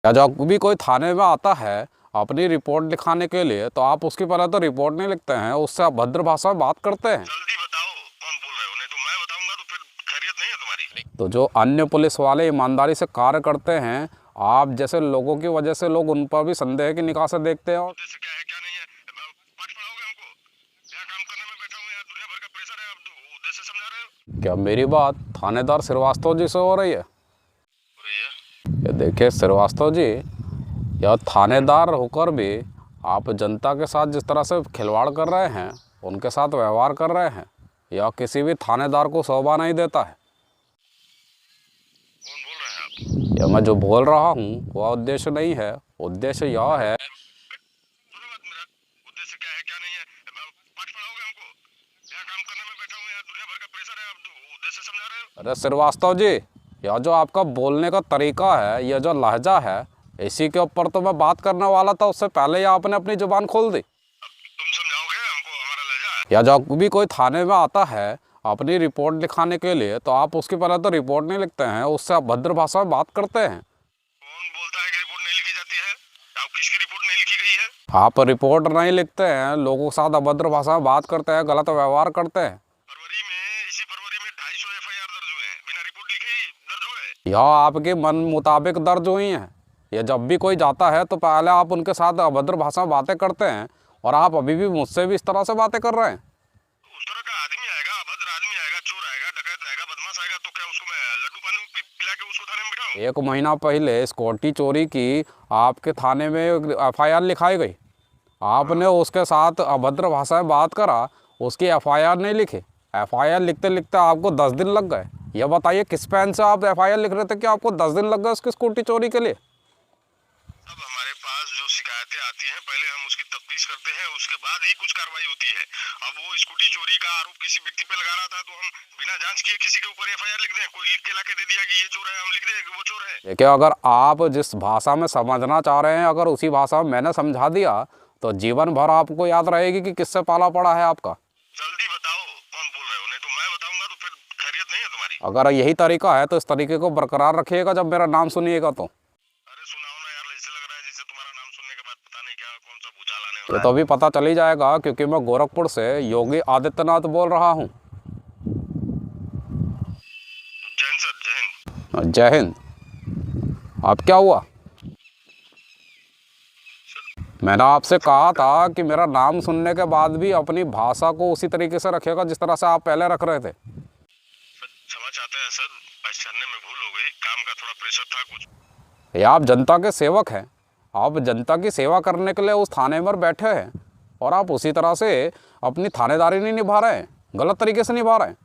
या जब भी कोई थाने में आता है अपनी रिपोर्ट लिखाने के लिए तो आप उसकी पहले तो रिपोर्ट नहीं लिखते हैं, उससे अभद्र भाषा में बात करते हैं। जल्दी बताओ कौन बोल रहे हो, नहीं तो मैं बताऊंगा तो फिर खैरियत नहीं है तुम्हारी। तो जो अन्य पुलिस वाले ईमानदारी से कार्य करते हैं, आप जैसे लोगों की वजह से लोग उन पर भी संदेह की निगाह से देखते हैं। और उद्देश्य क्या है क्या नहीं है, पाठ पढ़ाओगे हमको? यहाँ काम करने में बैठा हूँ, यहाँ दुनिया भर का प्रेशर है, अब उद्देश्य समझा रहे हो? क्या मेरी बात थानेदार श्रीवास्तव जी से हो रही है? ये देखिए श्रीवास्तव जी, यह थानेदार होकर भी आप जनता के साथ जिस तरह से खिलवाड़ कर रहे हैं, उनके साथ व्यवहार कर रहे हैं, यह किसी भी थानेदार को शोभा नहीं देता है। कौन बोल रहे हैं आप? यह मैं जो बोल रहा हूँ वह उद्देश्य नहीं है। उद्देश्य यह है, सुनो बात मेरा, उद्देश्य क्या है क्या नहीं है, पाठ पढ़ाओगे हमको? यहाँ काम करने में बैठा हूँ, यहाँ दुनिया भर का प्रेशर है, अब उद्देश्य समझा रहे हो? अरे श्रीवास्तव जी, यह जो आपका बोलने का तरीका है, यह जो लहजा है, इसी के ऊपर तो मैं बात करने वाला था। उससे पहले ही आपने अपनी जुबान खोल दी। तुम समझाओगे हमको हमारा लहजा? या जब भी कोई थाने में आता है अपनी रिपोर्ट लिखाने के लिए तो आप उसकी पहले तो रिपोर्ट नहीं लिखते हैं, उससे अभद्र भाषा में बात करते हैं। कौन बोलता है कि रिपोर्ट नहीं लिखी जाती है? आप किसकी रिपोर्ट नहीं लिखी गई है? आप रिपोर्ट नहीं लिखते हैं, लोगों के साथ अभद्र भाषा में बात करते हैं, गलत व्यवहार करते हैं। इसी फरवरी में 250 FIR दर्ज हुए हैं, बिना रिपोर्ट लिखे ही दर्ज हुए। यह आपके मन मुताबिक दर्ज हुई हैं। ये जब भी कोई जाता है तो पहले आप उनके साथ अभद्र भाषा में बातें करते हैं, और आप अभी भी मुझसे भी इस तरह से बातें कर रहे हैं। उस तरह का आदमी आएगा, अभद्र आदमी आएगा, चोर आएगा, डकैत आएगा, बदमाश आएगा, तो क्या उसको मैं लड्डू पानी पिला के उसको थाने में बिठाऊं? 1 महीना पहले स्कूटी चोरी की आपके थाने में FIR लिखाई गई। आपने उसके साथ अभद्र भाषा में बात करा, उसकी FIR नहीं लिखी। FIR लिखते लिखते आपको 10 दिन लग गए। यह बताइए किस पेन से आप FIR लिख रहे थे कि आपको 10 दिन लग गए उसकी स्कूटी चोरी के लिए? अब हमारे पास जो शिकायतें आती हैं, पहले हम उसकी तफ्तीश करते हैं, उसके बाद ही कुछ कार्रवाई होती है। अब वो स्कूटी चोरी का आरोप किसी व्यक्ति पे लगा रहा था तो हम बिना जांच किए किसी के ऊपर FIR लिख दें? कोई लिख के लाके दे दिया कि ये चोर है, हम लिख दें कि वो चोर है? देखिए, अगर आप जिस भाषा में समझना चाह रहे हैं, अगर उसी भाषा में मैंने समझा दिया तो जीवन भर आपको याद रहेगी कि किससे पाला पड़ा है आपका। जल्दी बताओ कौन बोल रहे हो, नहीं तो मैं बताऊंगा तो फिर खैरियत नहीं है तुम्हारी। अगर यही तरीका है तो इस तरीके को बरकरार रखिएगा जब मेरा नाम सुनिएगा तो। अरे सुनाओ ना यार, ऐसे लग रहा है जैसे तुम्हारा नाम सुनने के बाद पता नहीं क्या कौन सा भूचाल आने वाला ये तो अभी पता चल ही जाएगा, क्योंकि मैं गोरखपुर से योगी आदित्यनाथ बोल रहा हूँ। जय हिंद सर, जय हिंद। जय हिंद। अब क्या हुआ? मैंने आपसे कहा था कि मेरा नाम सुनने के बाद भी अपनी भाषा को उसी तरीके से रखिएगा जिस तरह से आप पहले रख रहे थे। क्षमा चाहते हैं सर, पहचानने में भूल हो गई, काम का थोड़ा प्रेशर था कुछ। ये आप जनता के सेवक हैं, आप जनता की सेवा करने के लिए उस थाने में बैठे हैं, और आप उसी तरह से अपनी थानेदारी नहीं निभा रहे हैं, गलत तरीके से निभा रहे हैं।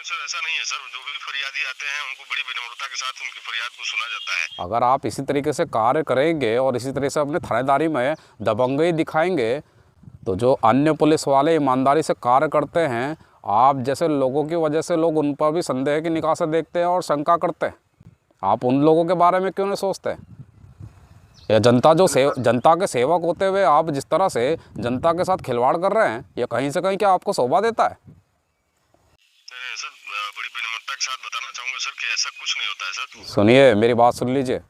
सर ऐसा नहीं है सर, जो भी फरियादी आते हैं उनको बड़ी विनम्रता के साथ उनकी फरियाद को सुना जाता है। अगर आप इसी तरीके से कार्य करेंगे और इसी तरह से अपने थानेदारी में दबंगई दिखाएंगे तो जो अन्य पुलिस वाले ईमानदारी से कार्य करते हैं, आप जैसे लोगों की वजह से लोग उन पर भी संदेह की निगाह से देखते हैं और शंका करते हैं। आप उन लोगों के बारे में क्यों नहीं सोचते? या जनता जनता के सेवक होते हुए आप जिस तरह से जनता के साथ खिलवाड़ कर रहे हैं, ये कहीं से कहीं क्या आपको शोभा देता है? नहीं सर, बड़ी विनम्रता के साथ बताना चाहूँगा सर कि ऐसा कुछ नहीं होता है सर। सुनिए, मेरी बात सुन लीजिए।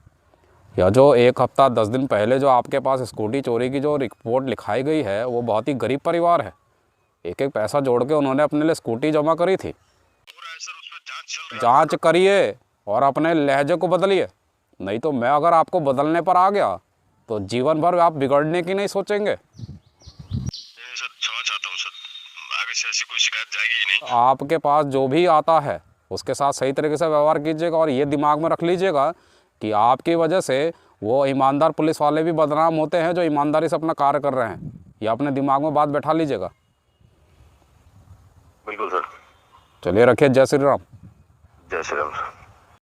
यह जो 1 हफ्ता 10 दिन पहले जो आपके पास स्कूटी चोरी की जो रिपोर्ट लिखाई गई है, वो बहुत ही गरीब परिवार है। एक एक पैसा जोड़ के उन्होंने अपने लिए स्कूटी जमा करी थी। सर उस पर जांच चल रही है। जांच करिए और अपने लहजे को बदलिए, नहीं तो मैं अगर आपको बदलने पर आ गया तो जीवन भर आप बिगड़ने की नहीं सोचेंगे। सर क्षमा चाहता हूँ सर, आगे से ऐसी कोई शिकायत जाएगी ही नहीं। आपके पास जो भी आता है उसके साथ सही तरीके से व्यवहार कीजिएगा, और ये दिमाग में रख लीजिएगा कि आपकी वजह से वो ईमानदार पुलिस वाले भी बदनाम होते हैं जो ईमानदारी से अपना कार्य कर रहे हैं। ये अपने दिमाग में बात बैठा लीजिएगा। बिल्कुल सर। चलिए, रखिए। जय श्री राम। जय श्री राम सर।